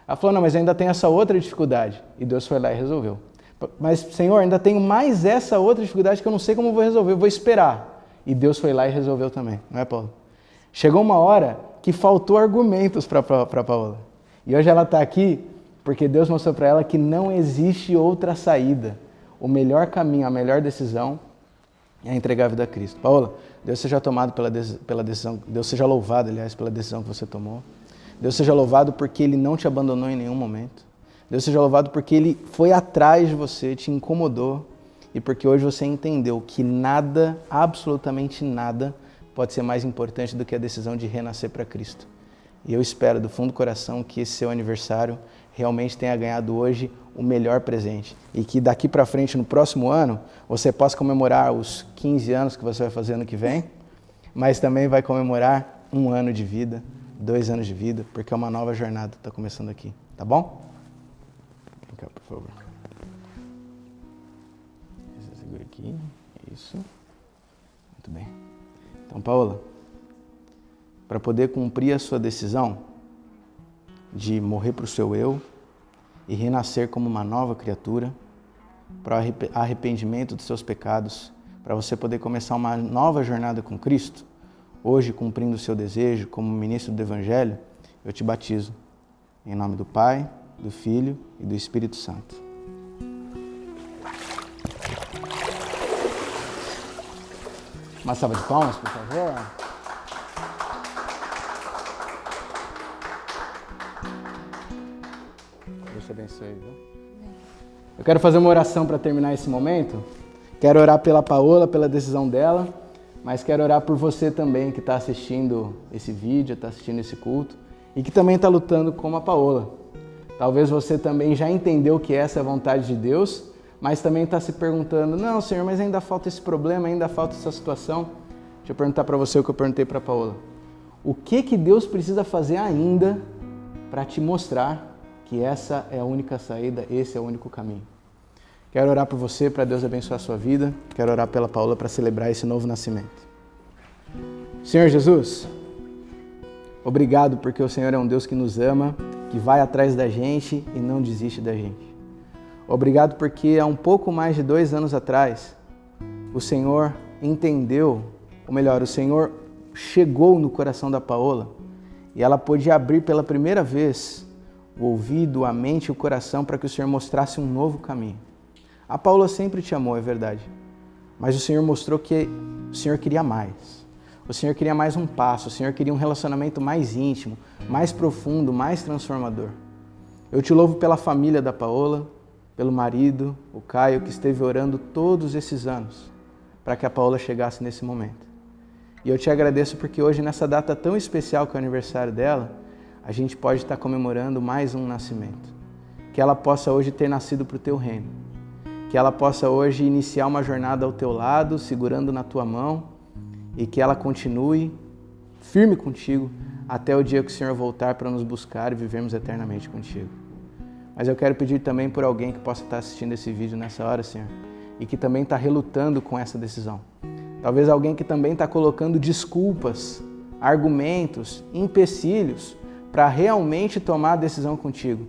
Ela falou, não, mas ainda tem essa outra dificuldade. E Deus foi lá e resolveu. Mas, Senhor, ainda tenho mais essa outra dificuldade que eu não sei como vou resolver, eu vou esperar. E Deus foi lá e resolveu também, não é, Paola? Chegou uma hora que faltou argumentos para a Paola. E hoje ela está aqui porque Deus mostrou para ela que não existe outra saída. O melhor caminho, a melhor decisão é entregar a vida a Cristo. Paola, Deus seja tomado pela decisão, Deus seja louvado, aliás, pela decisão que você tomou. Deus seja louvado porque Ele não te abandonou em nenhum momento. Deus seja louvado porque Ele foi atrás de você, te incomodou e porque hoje você entendeu que nada, absolutamente nada, pode ser mais importante do que a decisão de renascer para Cristo. E eu espero do fundo do coração que esse seu aniversário realmente tenha ganhado hoje o melhor presente e que daqui para frente, no próximo ano, você possa comemorar os 15 anos que você vai fazer ano que vem, mas também vai comemorar 1 ano de vida, 2 anos de vida, porque é uma nova jornada que está começando aqui, tá bom? Vem cá, por favor. Você segura aqui, isso. Muito bem. Então, Paola, para poder cumprir a sua decisão de morrer para o seu eu e renascer como uma nova criatura, para o arrependimento dos seus pecados, para você poder começar uma nova jornada com Cristo, hoje, cumprindo o seu desejo como ministro do Evangelho, eu te batizo. Em nome do Pai, do Filho e do Espírito Santo. Uma salva de palmas, por favor. Deus te abençoe, viu? Eu quero fazer uma oração para terminar esse momento. Quero orar pela Paola, pela decisão dela, mas quero orar por você também que está assistindo esse vídeo, está assistindo esse culto e que também está lutando como a Paola. Talvez você também já entendeu que essa é a vontade de Deus, mas também está se perguntando, não, Senhor, mas ainda falta esse problema, ainda falta essa situação. Deixa eu perguntar para você o que eu perguntei para a Paola. O que Deus precisa fazer ainda para te mostrar que essa é a única saída, esse é o único caminho? Quero orar por você, para Deus abençoar a sua vida. Quero orar pela Paola para celebrar esse novo nascimento. Senhor Jesus, obrigado porque o Senhor é um Deus que nos ama, que vai atrás da gente e não desiste da gente. Obrigado porque há um pouco mais de 2 anos atrás, o Senhor entendeu, ou melhor, o Senhor chegou no coração da Paola e ela pôde abrir pela primeira vez o ouvido, a mente e o coração para que o Senhor mostrasse um novo caminho. A Paola sempre te amou, é verdade, mas o Senhor mostrou que o Senhor queria mais. O Senhor queria mais um passo, o Senhor queria um relacionamento mais íntimo, mais profundo, mais transformador. Eu te louvo pela família da Paola, pelo marido, o Caio, que esteve orando todos esses anos para que a Paola chegasse nesse momento. E eu te agradeço porque hoje, nessa data tão especial que é o aniversário dela, a gente pode estar comemorando mais um nascimento. Que ela possa hoje ter nascido para o teu reino. Que ela possa hoje iniciar uma jornada ao teu lado, segurando na tua mão, e que ela continue firme contigo até o dia que o Senhor voltar para nos buscar e vivermos eternamente contigo. Mas eu quero pedir também por alguém que possa estar assistindo esse vídeo nessa hora, Senhor, e que também está relutando com essa decisão. Talvez alguém que também está colocando desculpas, argumentos, empecilhos para realmente tomar a decisão contigo.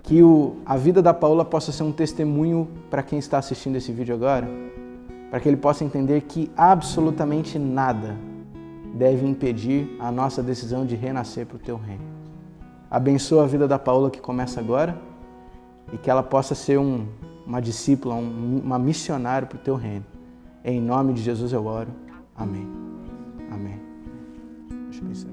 Que a vida da Paola possa ser um testemunho para quem está assistindo esse vídeo agora, para que ele possa entender que absolutamente nada deve impedir a nossa decisão de renascer para o teu reino. Abençoa a vida da Paola que começa agora e que ela possa ser uma discípula, uma missionária para o teu reino. Em nome de Jesus eu oro. Amém. Amém. Deixa eu pensar.